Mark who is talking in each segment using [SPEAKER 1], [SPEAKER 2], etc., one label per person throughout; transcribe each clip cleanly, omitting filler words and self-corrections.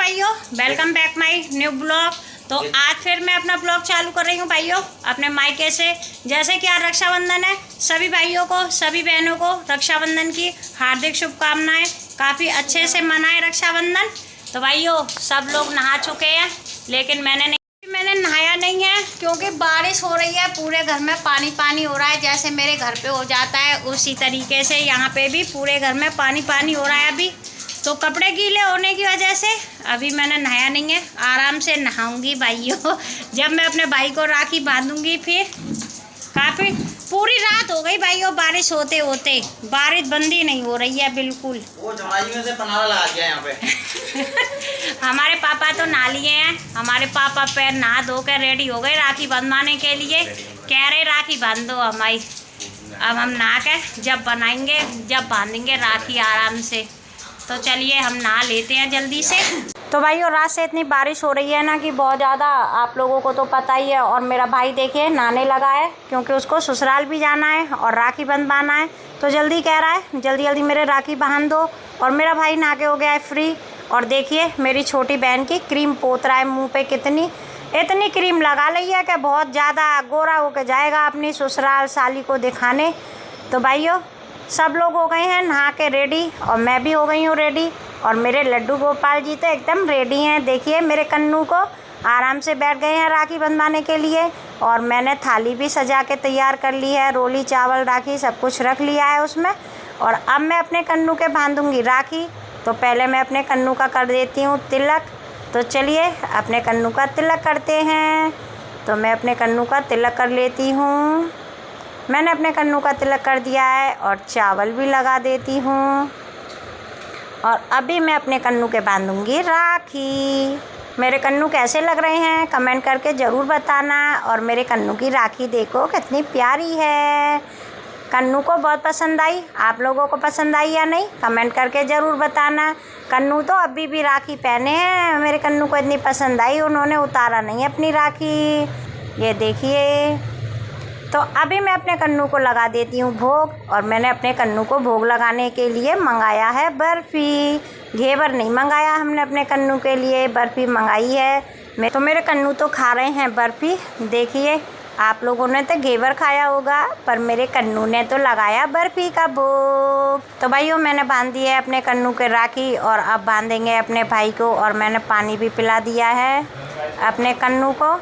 [SPEAKER 1] भाइयों, welcome back my new blog. तो आज फिर मैं अपना ब्लॉग चालू कर रही हूँ भाइयों अपने मायके से। जैसे कि आज रक्षाबंधन है, सभी भाइयों को सभी बहनों को रक्षाबंधन की हार्दिक शुभकामनाएं। काफ़ी अच्छे से मनाए रक्षाबंधन। तो भाइयों सब लोग नहा चुके हैं, लेकिन मैंने नहाया नहीं है क्योंकि बारिश हो रही है। पूरे घर में पानी पानी हो रहा है। जैसे मेरे घर पे हो जाता है उसी तरीके से यहाँ पे भी पूरे घर में पानी पानी हो रहा है अभी। तो कपड़े गीले होने की वजह से अभी मैंने नहाया नहीं है। आराम से नहाऊंगी भाइयों जब मैं अपने भाई को राखी बांधूंगी। फिर काफ़ी पूरी रात हो गई भाइयों बारिश होते होते, बारिश बंदी नहीं हो रही है बिल्कुल।
[SPEAKER 2] वो जमाई में से पनारा लगा दिया यहाँ पे
[SPEAKER 1] हमारे पापा तो नहा लिए हैं। हमारे पापा पैर नहा धो कर रेडी हो गए राखी बंधवाने के लिए। कह रहे राखी बांध दो हमारी। अब हम नहा के जब बनाएंगे जब बांधेंगे राखी आराम से। तो चलिए हम नहा लेते हैं जल्दी से। तो भाइयों रात से इतनी बारिश हो रही है ना कि बहुत ज़्यादा, आप लोगों को तो पता ही है। और मेरा भाई देखिए नहाने लगा है क्योंकि उसको ससुराल भी जाना है और राखी बंधवाना है। तो जल्दी कह रहा है जल्दी जल्दी मेरे राखी बांध दो। और मेरा भाई नहा के हो गया है फ्री। और देखिए मेरी छोटी बहन की क्रीम पोत रहा है मुँह पे। इतनी क्रीम लगा ली है कि बहुत ज़्यादा गोरा होके जाएगा अपनी ससुराल साली को दिखाने। तो भाइयों सब लोग हो गए हैं नहा के रेडी और मैं भी हो गई हूँ रेडी। और मेरे लड्डू गोपाल जी तो एकदम रेडी हैं। देखिए मेरे कन्नू को आराम से बैठ गए हैं राखी बंधवाने के लिए। और मैंने थाली भी सजा के तैयार कर ली है, रोली चावल राखी सब कुछ रख लिया है उसमें। और अब मैं अपने कन्नू के बांधूंगी राखी। तो पहले मैं अपने कन्नू का कर देती हूँ तिलक। तो चलिए अपने कन्नू का तिलक करते हैं। तो मैं अपने कन्नू का तिलक कर लेती हूँ। मैंने अपने कन्नू का तिलक कर दिया है और चावल भी लगा देती हूँ। और अभी मैं अपने कन्नू के बांधूंगी राखी। मेरे कन्नू कैसे लग रहे हैं कमेंट करके ज़रूर बताना। और मेरे कन्नू की राखी देखो कितनी प्यारी है। कन्नू को बहुत पसंद आई। आप लोगों को पसंद आई या नहीं कमेंट करके ज़रूर बताना। कन्नू तो अभी भी राखी पहने हैं। मेरे कन्नू को इतनी पसंद आई, उन्होंने उतारा नहीं अपनी राखी। ये देखिए। तो अभी मैं अपने कन्नू को लगा देती हूँ भोग। और मैंने अपने कन्नू को भोग लगाने के लिए मंगाया है बर्फ़ी। घेवर नहीं मंगाया हमने अपने कन्नू के लिए, बर्फ़ी मंगाई है। तो मेरे कन्नू तो खा रहे हैं बर्फ़ी। देखिए आप लोगों ने तो घेवर खाया होगा पर मेरे कन्नू ने तो लगाया बर्फ़ी का भोग। तो भाइयों मैंने बांध दिया है अपने कन्नू के राखी। और अब बांधेंगे अपने भाई को। और मैंने पानी भी पिला दिया है अपने कन्नू को।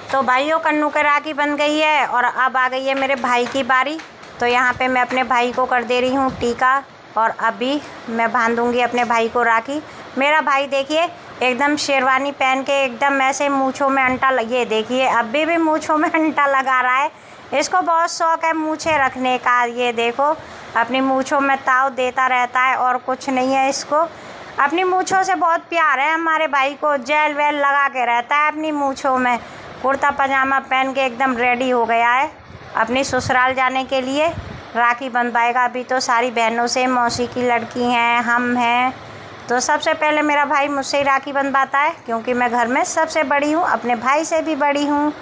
[SPEAKER 1] तो भाइयों कन्नू के राखी बन गई है और अब आ गई है मेरे भाई की बारी। तो यहाँ पे मैं अपने भाई को कर दे रही हूँ टीका। और अभी मैं बांधूंगी अपने भाई को राखी। मेरा भाई देखिए एकदम शेरवानी पहन के एकदम ऐसे मूँछों में अंटा लगे। देखिए अभी भी मूँछों में अंटा लगा रहा है। इसको बहुत शौक़ है मूँछें रखने का। ये देखो अपनी मूँछों में ताव देता रहता है और कुछ नहीं है इसको। अपनी मूँछों से बहुत प्यार है हमारे भाई को। जेल वेल लगा के रहता है अपनी मूँछों में। कुर्ता पजामा पहन के एकदम रेडी हो गया है अपनी ससुराल जाने के लिए। राखी बंधवाएगा अभी तो सारी बहनों से। मौसी की लड़की हैं, हम हैं। तो सबसे पहले मेरा भाई मुझसे ही राखी बंधवाता है क्योंकि मैं घर में सबसे बड़ी हूँ, अपने भाई से भी बड़ी हूँ।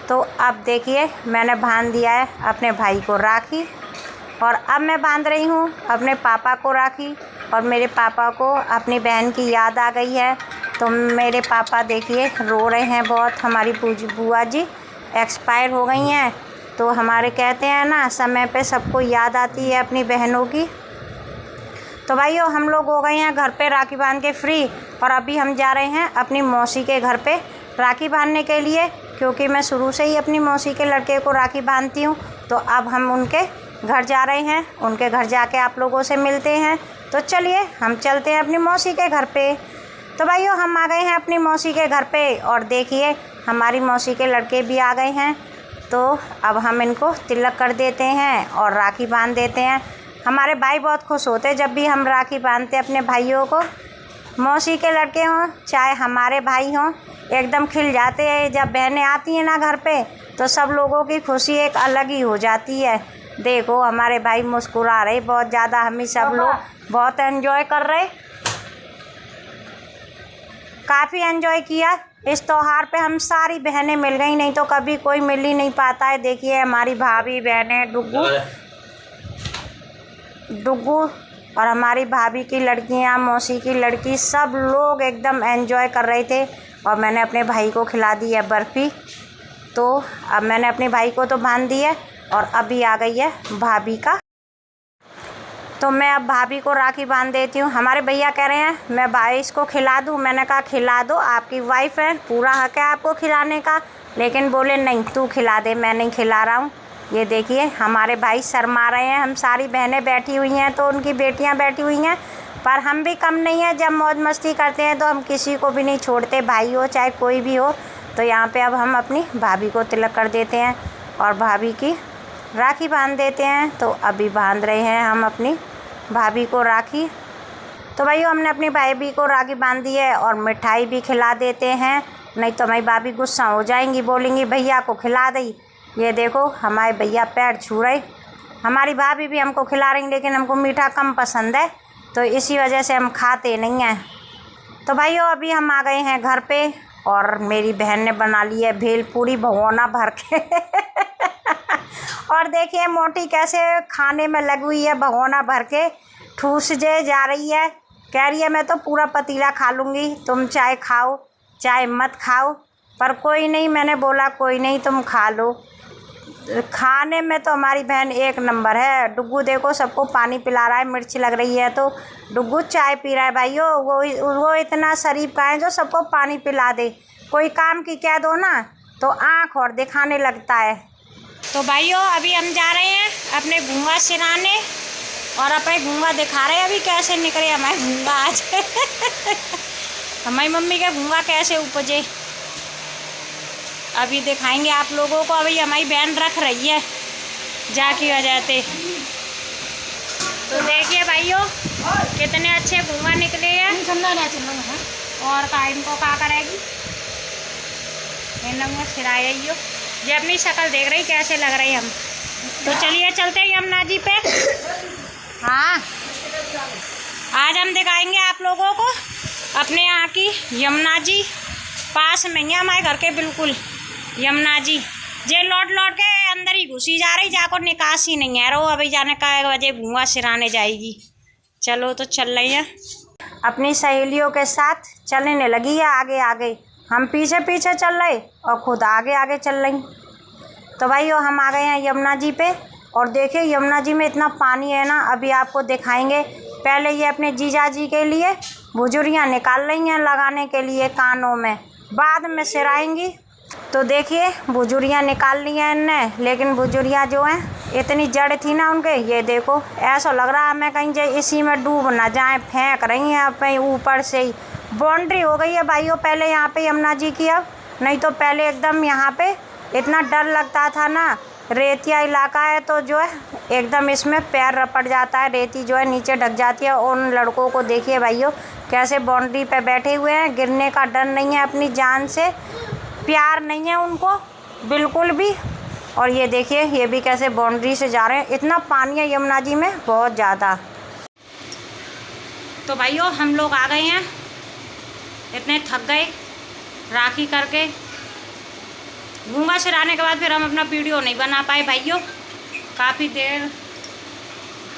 [SPEAKER 1] तो अब देखिए मैंने बांध दिया है अपने भाई को राखी। और अब मैं बांध रही हूँ अपने पापा को राखी। और मेरे पापा को अपनी बहन की याद आ गई है। तो मेरे पापा देखिए रो रहे हैं बहुत। हमारी बुआ जी एक्सपायर हो गई हैं। तो हमारे कहते हैं ना समय पे सबको याद आती है अपनी बहनों की। तो भाइयों हम लोग हो गए हैं घर पे राखी बांध के फ्री। और अभी हम जा रहे हैं अपनी मौसी के घर पे राखी बांधने के लिए क्योंकि मैं शुरू से ही अपनी मौसी के लड़के को राखी बांधती हूँ। तो अब हम उनके घर जा रहे हैं। उनके घर जाके आप लोगों से मिलते हैं। तो चलिए हम चलते हैं अपनी मौसी के घर पे। तो भाइयों हम आ गए हैं अपनी मौसी के घर पे। और देखिए हमारी मौसी के लड़के भी आ गए हैं। तो अब हम इनको तिलक कर देते हैं और राखी बांध देते हैं। हमारे भाई बहुत खुश होते हैं जब भी हम राखी बांधते हैं अपने भाइयों को। मौसी के लड़के हों चाहे हमारे भाई हों एकदम खिल जाते हैं। जब बहनें आती हैं ना घर पे तो सब लोगों की खुशी एक अलग ही हो जाती है। देखो हमारे भाई मुस्कुरा रहे बहुत ज़्यादा। हम ही सब लोग बहुत एंजॉय कर रहे, काफ़ी एंजॉय किया इस त्यौहार पे। हम सारी बहनें मिल गई, नहीं तो कभी कोई मिल ही नहीं पाता है। देखिए हमारी भाभी बहनें डुग्गू और हमारी भाभी की लड़कियां, मौसी की लड़की, सब लोग एकदम एंजॉय कर रहे थे। और मैंने अपने भाई को खिला दी है बर्फ़ी। तो अब मैंने अपने भाई को तो बांध दी है और अभी आ गई है भाभी का। तो मैं अब भाभी को राखी बांध देती हूँ। हमारे भैया कह रहे हैं मैं भाई इसको खिला दूँ। मैंने कहा खिला दो, आपकी वाइफ है, पूरा हक है आपको खिलाने का। लेकिन बोले नहीं तू खिला दे, मैं नहीं खिला रहा हूँ। ये देखिए हमारे भाई शर्मा रहे हैं। हम सारी बहनें बैठी हुई हैं तो उनकी बेटियाँ बैठी हुई हैं, पर हम भी कम नहीं हैं। जब मौज मस्ती करते हैं तो हम किसी को भी नहीं छोड़ते, भाई हो चाहे कोई भी हो। तो यहाँ पे अब हम अपनी भाभी को तिलक कर देते हैं और भाभी की राखी बांध देते हैं। तो अभी बांध रहे हैं हम अपनी भाभी को राखी। तो भाइयों हमने अपनी भाभी को राखी बांध दी है और मिठाई भी खिला देते हैं, नहीं तो हमारी भाभी गुस्सा हो जाएंगी, बोलेंगी भैया को खिला दी। ये देखो हमारे भैया पैर छू रहे। हमारी भाभी भी हमको खिला रही, लेकिन हमको मीठा कम पसंद है तो इसी वजह से हम खाते नहीं हैं। तो भाइयों अभी हम आ गए हैं घर पे और मेरी बहन ने बना ली है भेलपूरी भगोना भर के और देखिए मोटी कैसे खाने में लगी हुई है, भगोना भर के ठूस जा रही है। कह रही है मैं तो पूरा पतीला खा लूँगी, तुम चाहे खाओ चाहे मत खाओ। पर कोई नहीं, मैंने बोला कोई नहीं तुम खा लो। खाने में तो हमारी बहन एक नंबर है। डुग्गू देखो सबको पानी पिला रहा है, मिर्च लग रही है तो डुग्गू चाय पी रहा है। भाइयों वो इतना शरीफ का है जो सबको पानी पिला दे। कोई काम की कह दो ना तो आँख और दिखाने लगता है। तो भाइयों अभी हम जा रहे हैं अपने घूंगा सिराने और अपने घूंगा दिखा रहे हैं अभी कैसे निकले हमारे घूंगा आज हमारी मम्मी के घूंगा कैसे उपजे अभी दिखाएंगे आप लोगों को। अभी हमारी बहन रख रही है जा की वजह से। तो देखिए भाइयों कितने अच्छे घूंगा निकले हैं। और का इनको क्या करेगी इन सिराइयो। ये अपनी शक्ल देख रही कैसे लग रही हम। तो चलिए चलते हैं यमुना जी पे। हाँ आज हम दिखाएंगे आप लोगों को अपने यहाँ की यमुना जी। पास में ही हमारे घर के बिल्कुल यमुना जी। जे लौट लौट के अंदर ही घुसी जा रही, जाको निकास ही नहीं है। रो अभी जाने का बजे घूंगा सिराने जाएगी। चलो तो चल रही है अपनी सहेलियों के साथ, चलने लगी है आगे आगे। हम पीछे पीछे चल रहे और खुद आगे आगे चल रही। तो भाइयों हम आ गए हैं यमुना जी पे और देखिए यमुना जी में इतना पानी है ना, अभी आपको दिखाएंगे। पहले ये अपने जीजा जी के लिए भुजुरियाँ निकाल रही हैं लगाने के लिए कानों में, बाद में सिराएंगी। तो देखिए भुजुरियाँ निकाल ली हैं इनने, लेकिन भुजुरियाँ जो हैं इतनी जड़ थी ना उनके, ये देखो ऐसा लग रहा है हमें कहीं जे इसी में डूब ना जाए। फेंक रही हैं अपने ऊपर से ही। बाउंड्री हो गई है भाइयों पहले यहाँ पे यमुना जी की, अब नहीं तो पहले एकदम यहाँ पे इतना डर लगता था ना। रेतिया इलाका है तो जो है एकदम इसमें पैर रपट जाता है, रेती जो है नीचे ढक जाती है। उन लड़कों को देखिए भाइयों कैसे बाउंड्री पे बैठे हुए हैं, गिरने का डर नहीं है, अपनी जान से प्यार नहीं है उनको बिल्कुल भी। और ये देखिए ये भी कैसे बाउंड्री से जा रहे हैं। इतना पानी है यमुना जी में बहुत ज़्यादा। तो भाइयों हम लोग आ गए हैं, इतने थक गए राखी करके। घूंगा सिराने के बाद फिर हम अपना वीडियो नहीं बना पाए भाइयों, काफ़ी देर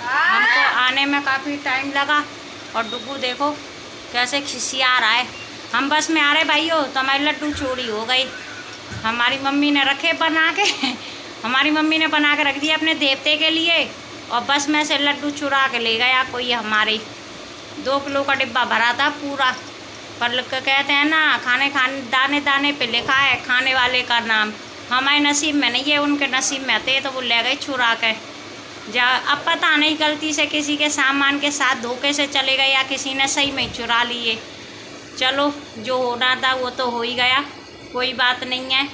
[SPEAKER 1] हमको आने में काफ़ी टाइम लगा। और डुग्गू देखो कैसे खिसिया रहा है। हम बस में आ रहे भाइयों तो हमारी लड्डू चोरी हो गई। हमारी मम्मी ने रखे बना के हमारी मम्मी ने बना के रख दिया अपने देवते के लिए, और बस में से लड्डू चुरा के ले गया कोई। हमारे 2 किलो का डिब्बा भरा था पूरा। पर कहते हैं ना खाने दाने दाने पे लिखा है खाने वाले का नाम। हमारे नसीब में नहीं है, उनके नसीब में थे तो वो ले गए चुरा के। अब पता नहीं गलती से किसी के सामान के साथ धोखे से चले गए या किसी ने सही में चुरा लिए। चलो जो होना था वो तो हो ही गया, कोई बात नहीं है।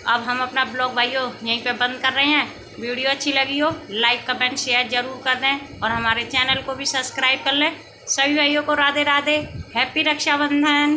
[SPEAKER 1] अब हम अपना ब्लॉग भाइयों यहीं पे बंद कर रहे हैं। वीडियो अच्छी लगी हो लाइक कमेंट शेयर ज़रूर कर दें और हमारे चैनल को भी सब्सक्राइब कर लें। सभी भाइयों को राधे राधे, हैप्पी रक्षाबंधन।